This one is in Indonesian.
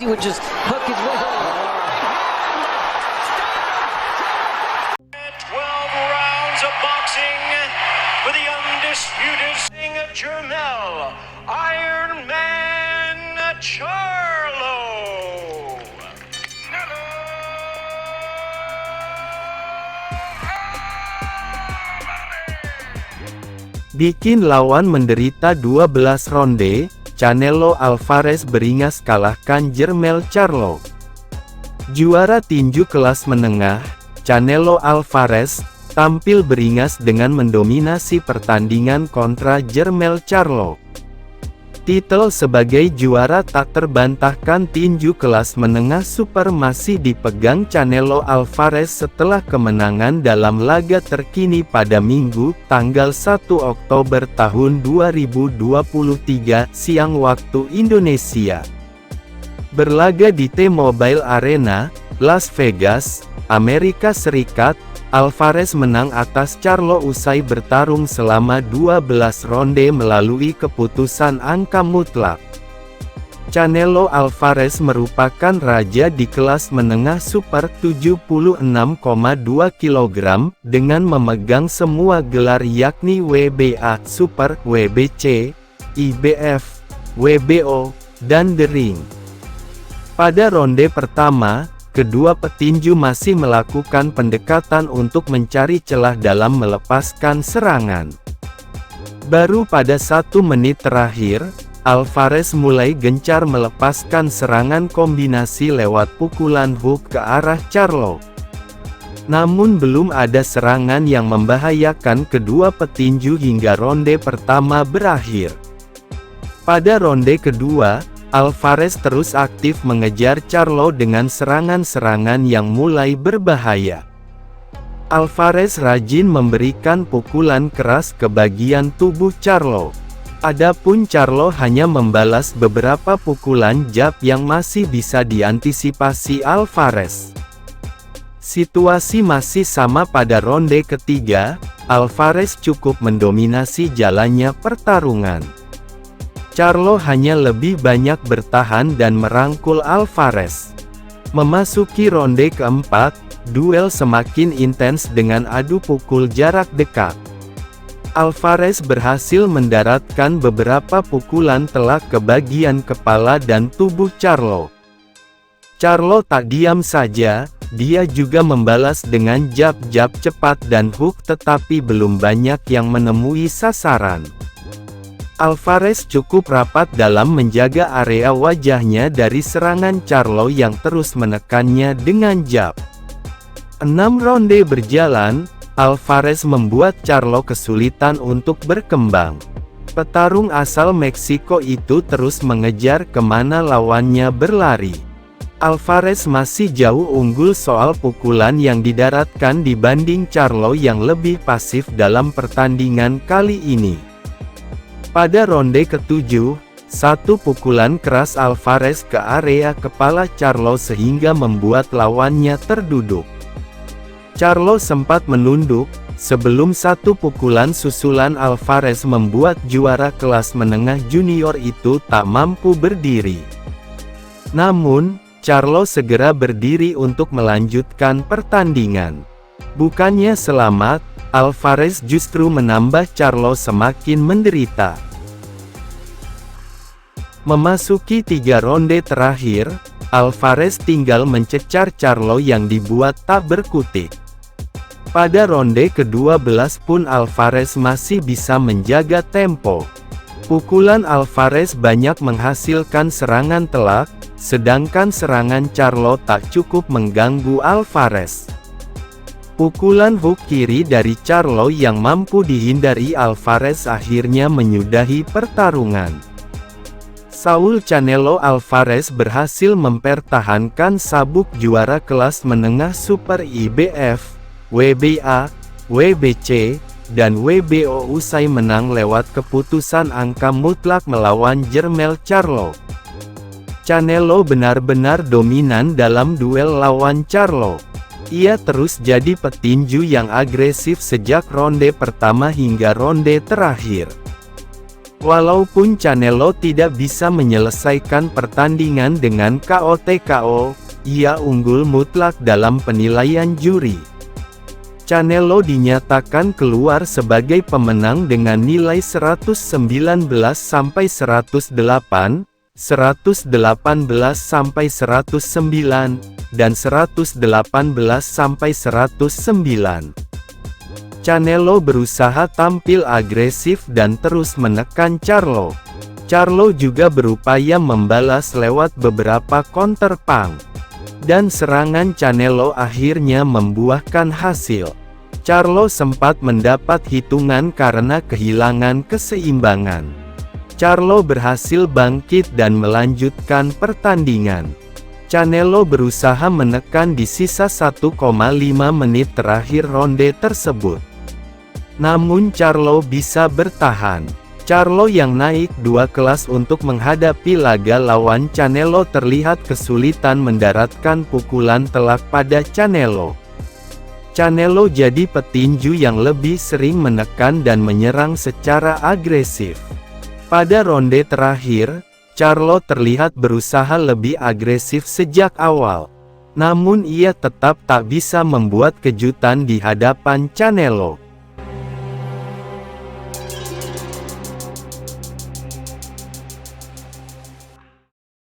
He would just hook his way over. 12 rounds of boxing for the undisputed Jermell Iron Man Charlo. Bikin lawan menderita 12 ronde, Canelo Alvarez beringas kalahkan Jermell Charlo. Juara tinju kelas menengah, Canelo Alvarez, tampil beringas dengan mendominasi pertandingan kontra Jermell Charlo. Titel sebagai juara tak terbantahkan tinju kelas menengah super masih dipegang Canelo Alvarez setelah kemenangan dalam laga terkini pada Minggu, tanggal 1 Oktober tahun 2023, siang waktu Indonesia. Berlaga di T-Mobile Arena, Las Vegas, Amerika Serikat, Alvarez menang atas Charlo usai bertarung selama 12 ronde melalui keputusan angka mutlak. Canelo Alvarez merupakan raja di kelas menengah super 76,2 kg, dengan memegang semua gelar yakni WBA Super, WBC, IBF, WBO, dan The Ring. Pada ronde pertama, kedua petinju masih melakukan pendekatan untuk mencari celah dalam melepaskan serangan. Baru pada 1 menit terakhir, Alvarez mulai gencar melepaskan serangan kombinasi lewat pukulan hook ke arah Charlo. Namun belum ada serangan yang membahayakan kedua petinju hingga ronde pertama berakhir. Pada ronde kedua, Alvarez terus aktif mengejar Charlo dengan serangan-serangan yang mulai berbahaya. Alvarez rajin memberikan pukulan keras ke bagian tubuh Charlo. Adapun Charlo hanya membalas beberapa pukulan jab yang masih bisa diantisipasi Alvarez. Situasi masih sama pada ronde ketiga, Alvarez cukup mendominasi jalannya pertarungan. Charlo hanya lebih banyak bertahan dan merangkul Alvarez. Memasuki ronde keempat, duel semakin intens dengan adu pukul jarak dekat. Alvarez berhasil mendaratkan beberapa pukulan telak ke bagian kepala dan tubuh Charlo. Charlo tak diam saja, dia juga membalas dengan jab-jab cepat dan hook, tetapi belum banyak yang menemui sasaran. Alvarez cukup rapat dalam menjaga area wajahnya dari serangan Charlo yang terus menekannya dengan jab. 6 ronde berjalan, Alvarez membuat Charlo kesulitan untuk berkembang. Petarung asal Meksiko itu terus mengejar kemana lawannya berlari. Alvarez masih jauh unggul soal pukulan yang didaratkan dibanding Charlo yang lebih pasif dalam pertandingan kali ini. Pada ronde ke-7, satu pukulan keras Alvarez ke area kepala Charlo sehingga membuat lawannya terduduk. Charlo sempat menunduk, sebelum satu pukulan susulan Alvarez membuat juara kelas menengah junior itu tak mampu berdiri. Namun, Charlo segera berdiri untuk melanjutkan pertandingan. Bukannya selamat, Alvarez justru menambah Charlo semakin menderita. Memasuki 3 ronde terakhir, Alvarez tinggal mencecar Charlo yang dibuat tak berkutik. Pada ronde ke-12 pun Alvarez masih bisa menjaga tempo. Pukulan Alvarez banyak menghasilkan serangan telak, sedangkan serangan Charlo tak cukup mengganggu Alvarez. Pukulan hook kiri dari Charlo yang mampu dihindari Alvarez akhirnya menyudahi pertarungan. Saul Canelo Alvarez berhasil mempertahankan sabuk juara kelas menengah super IBF, WBA, WBC, dan WBO usai menang lewat keputusan angka mutlak melawan Jermell Charlo. Canelo benar-benar dominan dalam duel lawan Charlo. Ia terus jadi petinju yang agresif sejak ronde pertama hingga ronde terakhir. Walaupun Canelo tidak bisa menyelesaikan pertandingan dengan KO, ia unggul mutlak dalam penilaian juri. Canelo dinyatakan keluar sebagai pemenang dengan nilai 119-108, 118-109, dan 118-109. Canelo berusaha tampil agresif dan terus menekan Charlo. Charlo juga berupaya membalas lewat beberapa counter punch. Dan serangan Canelo akhirnya membuahkan hasil. Charlo sempat mendapat hitungan karena kehilangan keseimbangan. Charlo berhasil bangkit dan melanjutkan pertandingan. Canelo berusaha menekan di sisa 1,5 menit terakhir ronde tersebut. Namun Charlo bisa bertahan. Charlo yang naik 2 kelas untuk menghadapi laga lawan Canelo terlihat kesulitan mendaratkan pukulan telak pada Canelo. Canelo jadi petinju yang lebih sering menekan dan menyerang secara agresif. Pada ronde terakhir, Charlo terlihat berusaha lebih agresif sejak awal. Namun ia tetap tak bisa membuat kejutan di hadapan Canelo.